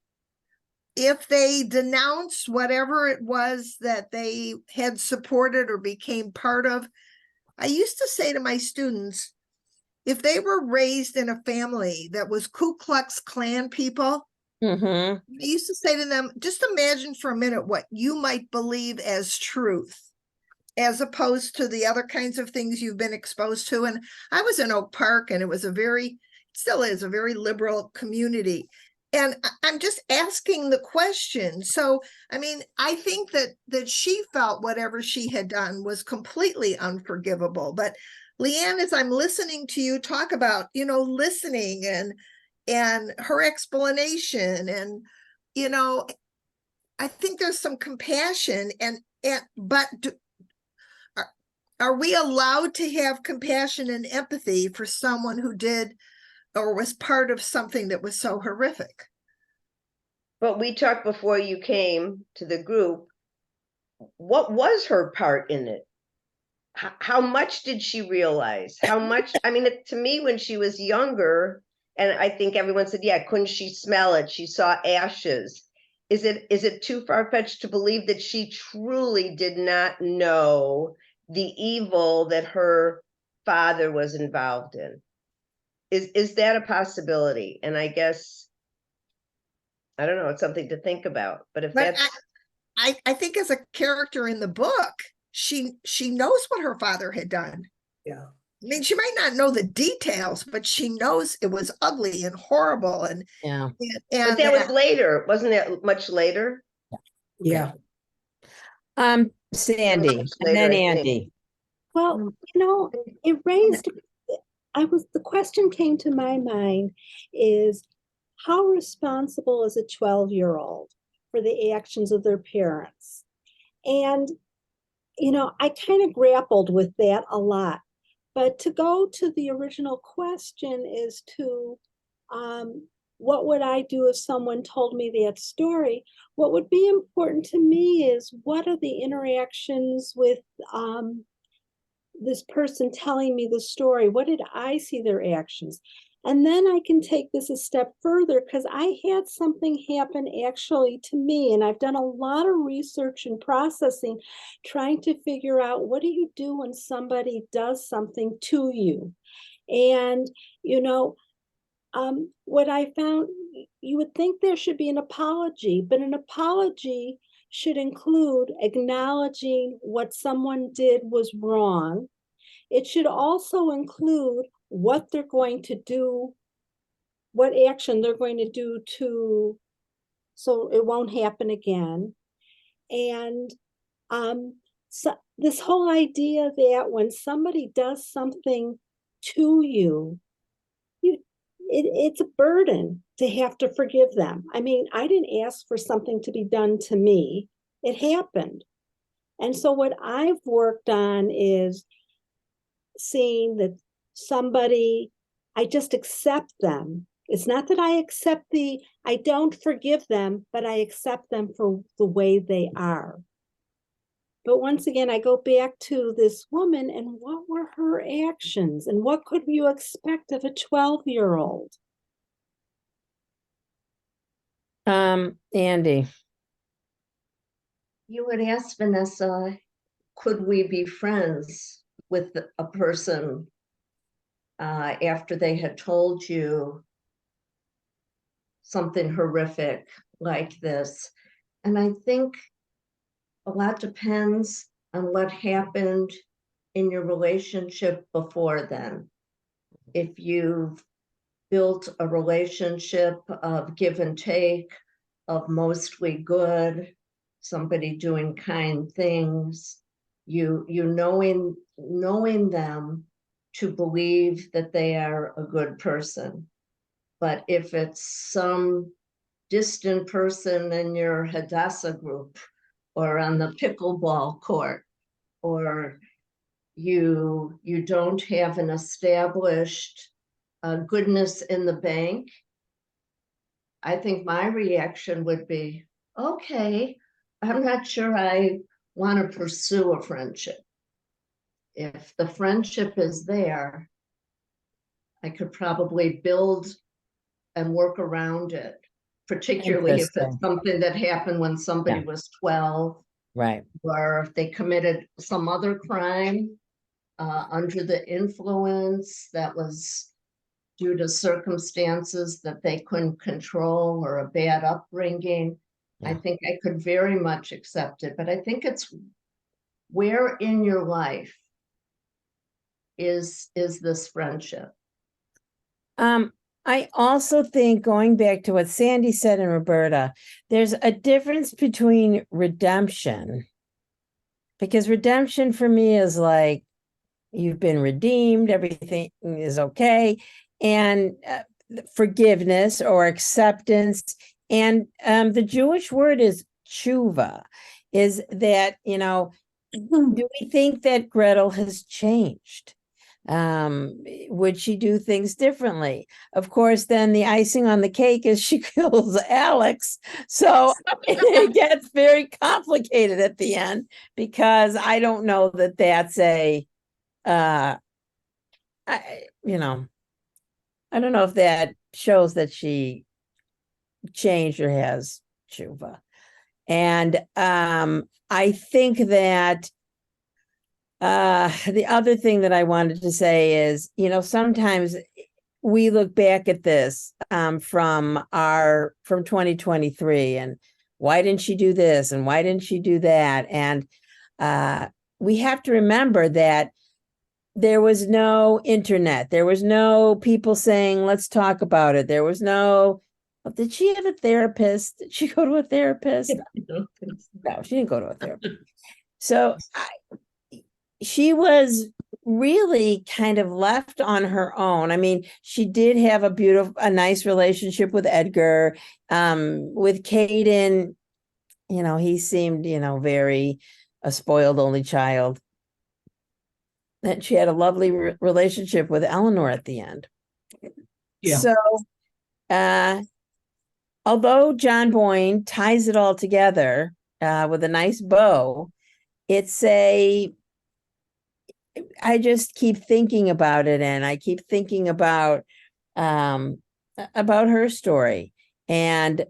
if they denounce whatever it was that they had supported or became part of? I used to say to my students, if they were raised in a family that was Ku Klux Klan people, I used to say to them, just imagine for a minute what you might believe as truth, as opposed to the other kinds of things you've been exposed to. And I was in Oak Park, and it was still is a very liberal community. And I'm just asking the question. So, I mean, I think that she felt whatever she had done was completely unforgivable. But Leanne, as I'm listening to you talk about, you know, listening and her explanation, and, you know, I think there's some compassion but are we allowed to have compassion and empathy for someone who did or was part of something that was so horrific? But we talked before you came to the group. What was her part in it? How much did she realize? How much? I mean, to me, when she was younger, and I think everyone said, yeah, couldn't she smell it? She saw ashes. Is it too far-fetched to believe that she truly did not know the evil that her father was involved in? Is that a possibility? And I guess, I don't know, it's something to think about. But if that's, I think as a character in the book, she knows what her father had done. Yeah. I mean, she might not know the details, but she knows it was ugly and horrible. And but that was later, wasn't it? Much later. Yeah. Sandy, and then Andy. Well, you know, it raised, the question came to my mind is, how responsible is a 12-year-old? for the actions of their parents. And, I kind of grappled with that a lot. But to go to the original question is to, what would I do if someone told me that story? What would be important to me is what are the interactions with this person telling me the story? What did I see their actions? And then I can take this a step further because I had something happen actually to me. And I've done a lot of research and processing, trying to figure out what do you do when somebody does something to you? And, what I found, you would think there should be an apology, but an apology should include acknowledging what someone did was wrong. It should also include what they're going to do, what action they're going to do so it won't happen again. And so this whole idea that when somebody does something to you, it's a burden to have to forgive them. I mean, I didn't ask for something to be done to me. It happened. And so what I've worked on is seeing that I just accept them. It's not that I don't forgive them, but I accept them for the way they are. But once again, I go back to this woman and what were her actions and what could you expect of a 12-year-old? Andy. You would ask Vanessa, could we be friends with a person after they had told you something horrific like this? And I think a lot depends on what happened in your relationship before then. If you've built a relationship of give and take, of mostly good, somebody doing kind things, you knowing them to believe that they are a good person. But if it's some distant person in your Hadassah group or on the pickleball court, or you don't have an established goodness in the bank, I think my reaction would be, okay, I'm not sure I want to pursue a friendship. If the friendship is there, I could probably build and work around it, particularly if it's something that happened when somebody was 12. Right. Or if they committed some other crime under the influence that was due to circumstances that they couldn't control or a bad upbringing. Yeah. I think I could very much accept it, but I think it's where in your life is this friendship? I also think, going back to what Sandy said and Roberta, there's a difference between redemption, because redemption for me is like, you've been redeemed, everything is okay, and forgiveness or acceptance. And the Jewish word is tshuva, is that, do we think that Gretel has changed? Would she do things differently? Of course, then the icing on the cake is she kills Alex. So it gets very complicated at the end, because I don't know that that's I don't know if that shows that she changed or has tshuva. And I think that the other thing that I wanted to say is, sometimes we look back at this from 2023, and why didn't she do this? And why didn't she do that? And we have to remember that there was no internet. There was no people saying, let's talk about it. There was no, did she have a therapist? Did she go to a therapist? No, she didn't go to a therapist. So she was really kind of left on her own. I mean, she did have a nice relationship with Edgar, with Caden. he seemed, very a spoiled only child. And she had a lovely relationship with Eleanor at the end. Yeah. So, although John Boyne ties it all together with a nice bow, I just keep thinking about it, and I keep thinking about her story, and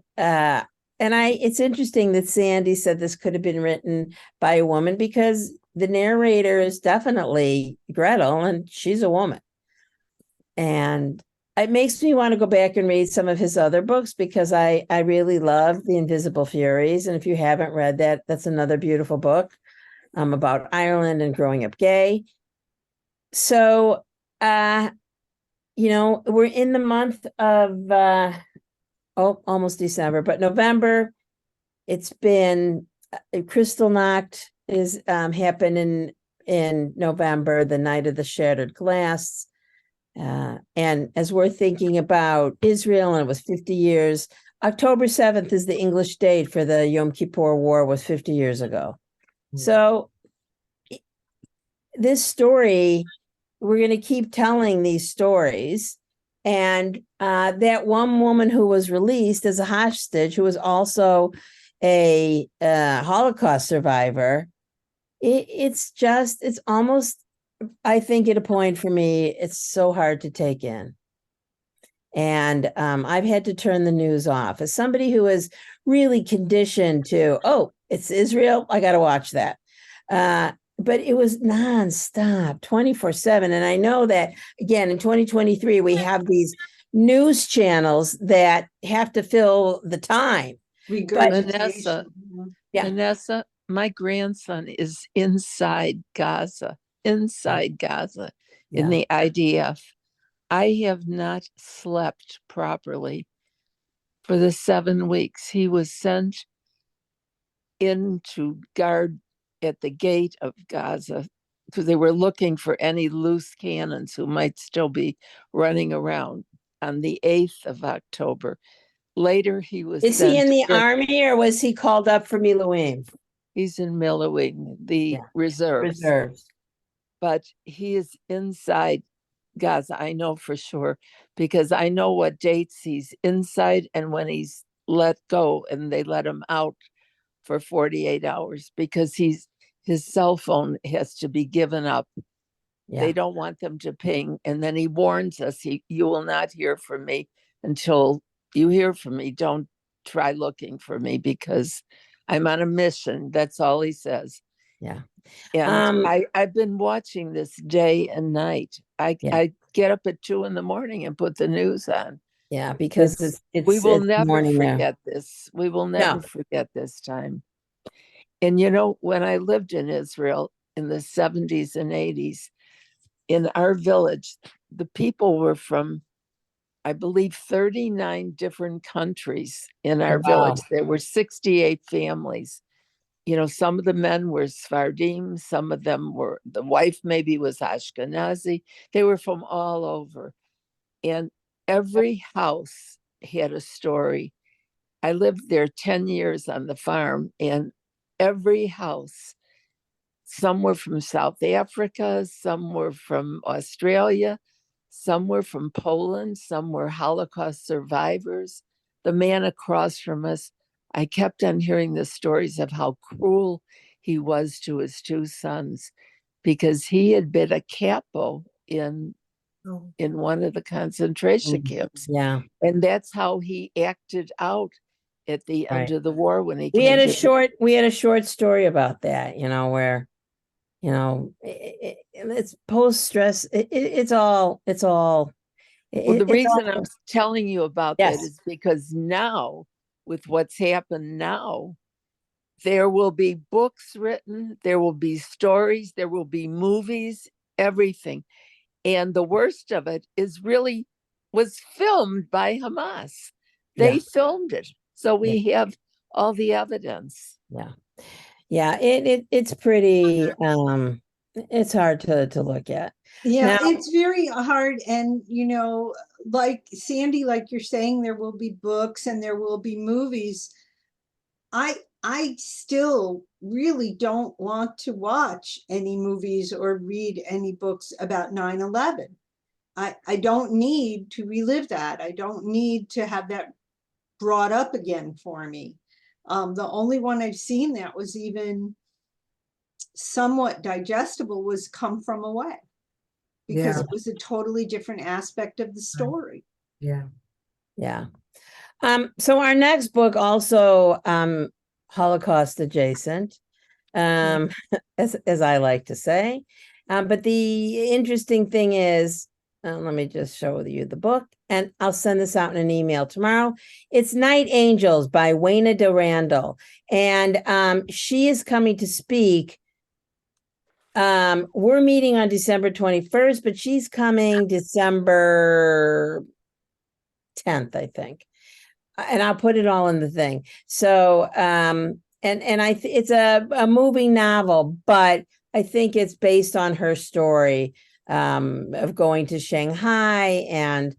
it's interesting that Sandy said this could have been written by a woman, because the narrator is definitely Gretel, and she's a woman. And it makes me want to go back and read some of his other books, because I really love The Invisible Furies. And if you haven't read that, that's another beautiful book about Ireland and growing up gay. So, we're in the month of, almost December, but November. It's been Kristallnacht is happened in November, the night of the shattered glass. And as we're thinking about Israel, and it was 50 years, October 7th is the English date for the Yom Kippur War, was 50 years ago. So this story, we're going to keep telling these stories. And that one woman who was released as a hostage, who was also a Holocaust survivor, it's almost, I think, at a point for me, it's so hard to take in. And I've had to turn the news off. As somebody who is really conditioned to, it's Israel, I got to watch that. But it was nonstop, 24/7. And I know that, again, in 2023, we have these news channels that have to fill the time. Vanessa, Yeah. Vanessa, my grandson is inside Gaza in the IDF. I have not slept properly for the 7 weeks. He was sent in to guard at the gate of Gaza because they were looking for any loose cannons who might still be running around on the 8th of October. Later, he was Is he in the army, or was he called up for Miluim? He's in Miluim, the reserves. But he is inside Gaza, I know for sure, because I know what dates he's inside and when he's let go, and they let him out for 48 hours because his cell phone has to be given up. They don't want them to ping. And then he warns us, you will not hear from me until you hear from me. Don't try looking for me because I'm on a mission. That's all he says. Yeah. And I've been watching this day and night. I get up at 2 a.m. and put the news on. Yeah, because we will never forget this. We will never forget this time. And when I lived in Israel in the 70s and 80s, in our village, the people were from, I believe, 39 different countries in our village. There were 68 families. Some of the men were Sephardim, some of them were, the wife maybe was Ashkenazi. They were from all over. And every house had a story. I lived there 10 years on the farm, and every house, some were from South Africa, some were from Australia, some were from Poland, some were Holocaust survivors. The man across from us, I kept on hearing the stories of how cruel he was to his 2 sons because he had been a capo in one of the concentration camps. Yeah. And that's how he acted out at the end of the war when he we came had a short story about that, where it's post-stress. It's all well, the reason I'm telling you about that is because now, with what's happened now, there will be books written, there will be stories, there will be movies, everything. And the worst of it was filmed by Hamas. They filmed it. So we have all the evidence. Yeah. It's pretty, it's hard to look at. Yeah, it's very hard. And, like Sandy, like you're saying, there will be books and there will be movies. I still really don't want to watch any movies or read any books about 9/11. I don't need to relive that. I don't need to have that brought up again for me. The only one I've seen that was even somewhat digestible was Come From Away, because Yeah. it was a totally different aspect of the story. Yeah. Yeah. So our next book also Holocaust adjacent, as I like to say. But the interesting thing is, let me just show you the book, and I'll send this out in an email tomorrow. It's Night Angels by Wayna Durandal, and she is coming to speak. We're meeting on December 21st, but she's coming December 10th, I think. And I'll put it all in the thing. So, and it's a moving novel, but I think it's based on her story of going to Shanghai and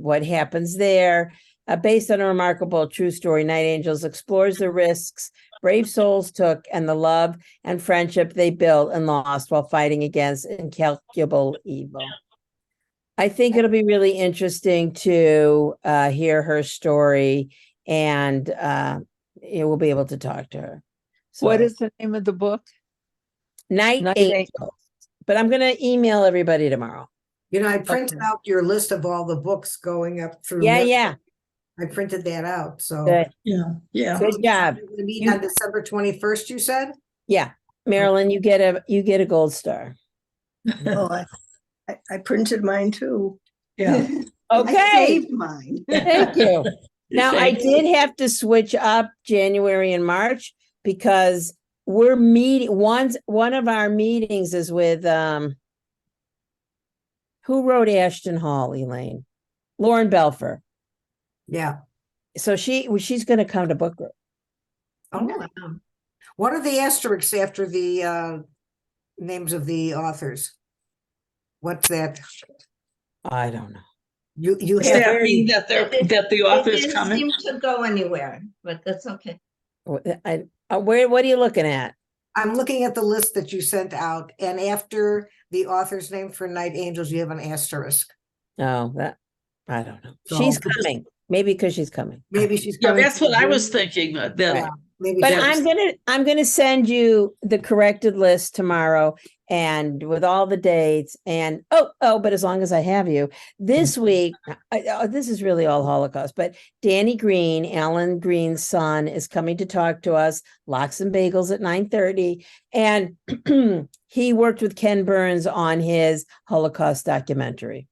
what happens there. Based on a remarkable true story, Night Angels explores the risks brave souls took and the love and friendship they built and lost while fighting against incalculable evil. I think it'll be really interesting to hear her story, and we'll be able to talk to her. What So, is the name of the book? Night Night Angels. But I'm going to email everybody tomorrow. You know, I printed out your list of all the books going up through. Yeah, yeah. I printed that out, so. Good. Yeah, yeah. Good job. We meet on December 21st, you said? Yeah, Marilyn, you get a gold star. Oh, I printed mine too. Yeah. I Okay, saved mine. thank you. Now I Thank did have to switch up January and March because we're meeting. One of our meetings is with who wrote Ashton Hall, Elaine? Lauren Belfer. Yeah. So she's going to come to book group. Oh, wow. What are the asterisks after the names of the authors? What's that? I don't know. You Does have that mean that the author's It didn't coming? seem to go anywhere, but that's okay. What are you looking at? I'm looking at the list that you sent out, and after the author's name for Night Angels, you have an asterisk. Oh, that I don't know. So- She's coming. Maybe because she's coming. Maybe she's Yeah, coming. that's to what I was Zoom. thinking. That Yeah, maybe. But she's- I'm gonna send you the corrected list tomorrow and with all the dates and but as long as I have you this week, this is really all Holocaust, but Danny Green, Alan Green's son, is coming to talk to us. Lox and Bagels at 9:30, and he worked with Ken Burns on his Holocaust documentary.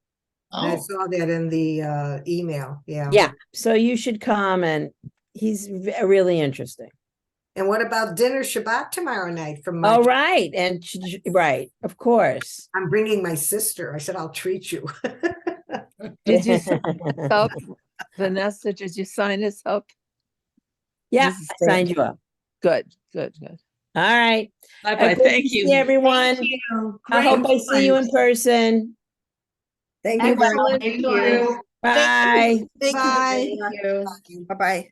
I Oh, saw that in the email. Yeah. Yeah, so you should come, and he's really interesting. And what about dinner Shabbat tomorrow night from my? Oh, right. And right, of course. I'm bringing my sister. I said I'll treat you. Did you sign us up? Vanessa, did you sign us up? Yeah, This is I signed you up. Good. All right. bye-bye. Good Thank to see you. everyone. Thank you. I hope Great I see you in person. Thank you very much. Excellent choice. Bye. Thank Bye. you. Thank you. Bye-bye.